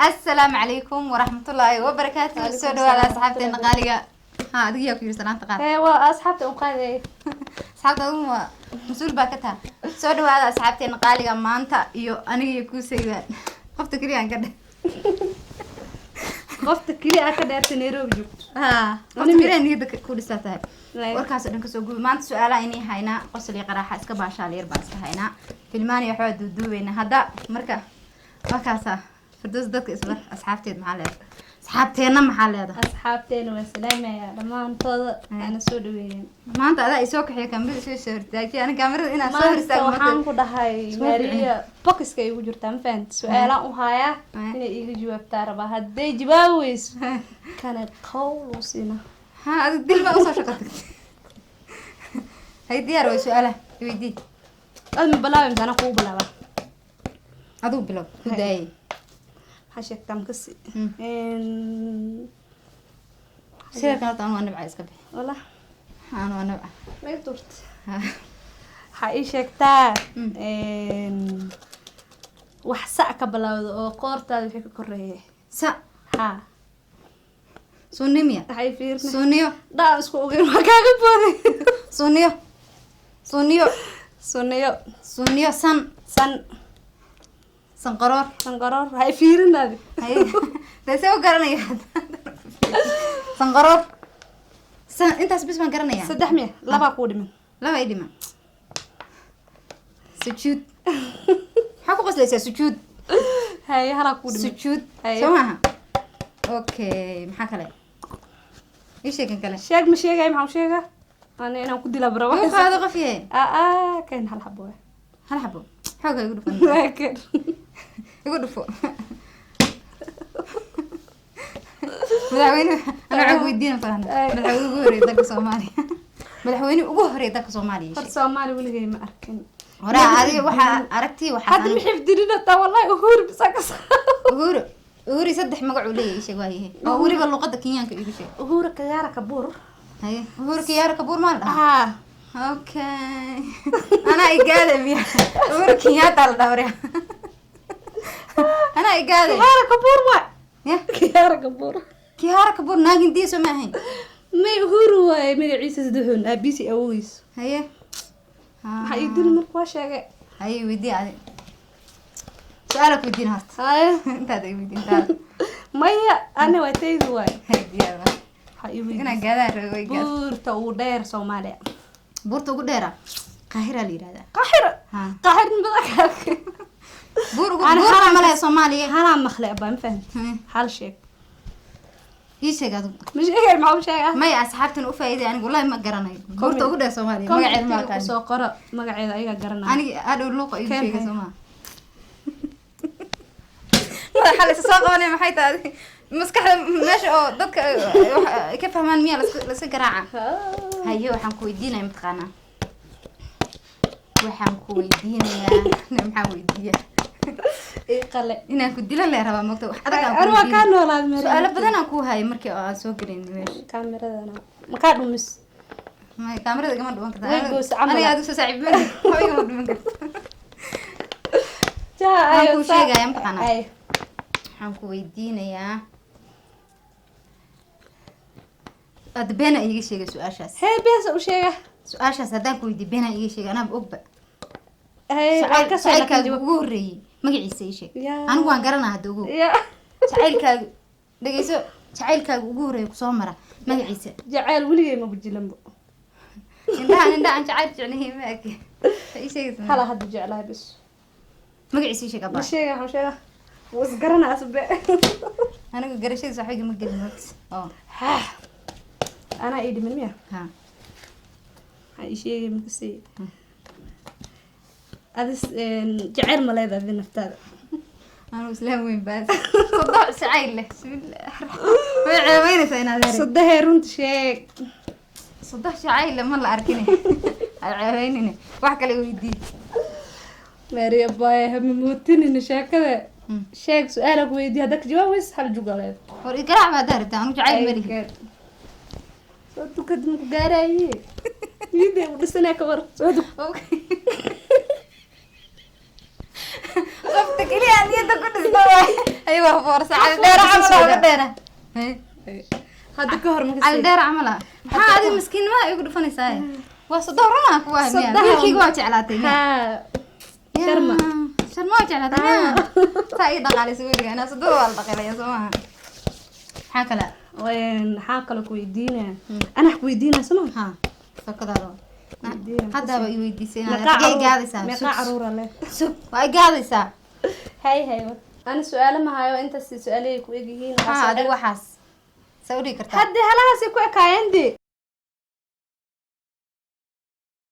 السلام عليكم ورحمة الله وبركاته. سودو على أصحابتي النقالية. ها دقيقة كيف سلام تقال. ايوه اصحابتي وقاعدة أصحابتي هم مسؤول باكتها. سودو على أصحابتي النقالية ما أنت يو أنا يكون سيدان. قفت كريه عن كده. قفت كلي أكدت نيروبي قفت كريه نيدك كل ساعة. لا. warkaas dhan ka soo guub maanta su'aalaha inay hayna qosol iyo qaraaxa iska baashaal yar baan iska hayna filmaan iyo xood duubayna hadda marka markaasa firdaws dadka isla asxaabteed maxaa leedahay asxaabteena maxaa leedahay أصحابتين وسلامة لما انتظر أنا سودوين maanta adaa isoo kaxiyo kaamira soo hortaajiya ana kaamirada inaan soo ما hortaago waxaan ku dhahay Maria boxka igu jirta ma fahant su'aalaan u haya inay iga jawaabtaa raba haday jawaabeyso kana qowl usina ha adu dil ma usoo shaqo tagtay hay diyaar way su'aalaha weydii adma bilaabay sana ku bilaaba aduu bilow ku daayay hashaktam kasi sida kale taan waa nabca iska bixi wala aan waa nabca ma durt ha ii sheegtaa wax sac ka bilaawdo oo qoortaada wixii ka koreeyay sa ha sunniya waxay fiirnay sunniyo dhaan isku ogeyn waa kaaga booday sunniyo sunniyo sunniyo sunniyo san sanqaroor sanqaroor waxay fiirinaadi hay dadse u garanaya sanqaroor san intaas bis baan garanaya saddex miya laba ku dhiman laba ay dhiman sujuud maxaa ku qoslaysaa sujuud hay hala ku dhiman sujuud Haye. soo maaha okay maxaa kale ii sheegan kale sheeg ma sheegay maxaa sheega ana inaan ku dila baro wuu qaado qof yahay kan hal xabo hal xabo xooga igu dhufan waakan igu dhufo madaxweyne ana cag weydiina fahna madaxweyne ugu horeeyay dalka Soomaaliya madaxweyne ugu horeeyay dalka Soomaaliya hor Soomaali weligay ma arkin hore adiga waxa aragti waxa hadda ma xifdinina taa wallahi uhuru bisakas uhuru saddex magac uu leeyahay sheeg waayahay oo waliba luqadda Kenyaanka igu sheeg uhuru kayaara kabur haye uhuru kiyaara kabuur ma dhaha ha okay ana igaalamiya uhuru Kenyatta la dhawriya ana igaale kayaara kabur wa ya kayaara kabur kiyaara kabuur naagin diiso ma ahayn may uhuru way magaciisa saddexun abisi awogiis haye waxa ii dil markuu waa sheegay haye weydii adi su'aala ku diin horta haye intaad ay weydiin taal maya ana waa taydu waay haye diyaar waa waxa ii weydiin ina gaadaan roogay gaad buurta uu dheer Soomaaliya buurta ugu dheera qaahira la yiraahdaa qahira ha qahir badaka buur ugu buur ma leh Soomaaliya hala maqle baan fahmin hal sheeg ii sheeg adu مش إيه ما هو شيء may asxaabtan u faa'iiday anigu wallahi ma garanayo buurta ugu dheer Soomaaliya magaceeda ma aqaan soo qora magaceeda ayaga garanaa aniga aad u luuqa ii Keen sheegay hay. Soomaa waxa la soo qabanay maxay tahay maskaxda meesha oo dadka wax ka fahmaan miya la iska garaaca haye waxaan ku weydiinaya mataqaanaa waxaan ku weydiinayaa maxaa weydiiya إيه قلة inaan ku dilan leeyahay rabaa moogta wax adag aan ku أنا weydiinayo. كان ولا مرة su'aalo badan aan ku hayay markii aan soo galin meesha كاميرا أنا ما كان مس may kaamirada igama dhuwan kartaa Way goos camal. aniga aad u soo saaxiibay ma igama dhuwan kartaa جا waxaan ku sheegayaa mataqaanaa أي waxaan ku weydiinayaa ad beena iiga sheegay su'aashaas هي بس وشيء su'aashaas haddaan ku weydiiyo beena iiga sheegay anaa ogba هي jacaylkaaga ugu horreeyey magaciisa ii sheeg Yaa. anigu waan garanaa hadda ogow يا jacaylkaaga dhegeyso jacaylkaaga ugu horreeya kusoo mara magaciisa جعل ولي ما بجلمبو indhaha aan jacayl jeclahay ma ag ii sheegaysa هلا هاد جعلها بس magaciisa ii sheeg abaa وشيء هم شيء وسقرنا أسبوع anigu garashadiisa waxba igama gelin waqti oo ها أنا إيدي من مية ha هاي شيء مكسي هذا جعل ملاذ ذي نفتاد anigu islaam weyn baad sodox jacayl leh bismillah way ceebeynaysaa inaad heer صدها رنت شيء sodox jacayl leh ma la arkine ay ceebeynine wax kale weydii ماريا باي هم موتين إن شاكله شيك سؤالك ويدي هذاك جواب ويس حل جوالات war igaraac baa daarta anigu jacayl ma lihi صوتك قد مقارعي يدي ولسنا كبر صوتك okay qofta kaliya niyada ku dhisnaa aywa forsa al dheer camal oo dheer hadda ka hor al dheer camal maxaa adiga miskiinima ay ugu dhufanaysaa waa sadawrana ku waa wiilkii waa jeclaatay ha sharma waa jeclaatay saa ii dhaqaalaysa weliga inaa sadoo waa la dhaqalaya soomaa maxaa kale maxaa kale ku weydiinaa ana ku weydiinaa soo ma fakadaado hadda ba i weydiisay inaa gaadaysaa meeqa caruura leh waa gaadaysaa hay ana su'aalo ma hayo inta si su'aalay ku eegyihiin adiga waxaas sawiri kartaa hadda halahaas ku ekaayeen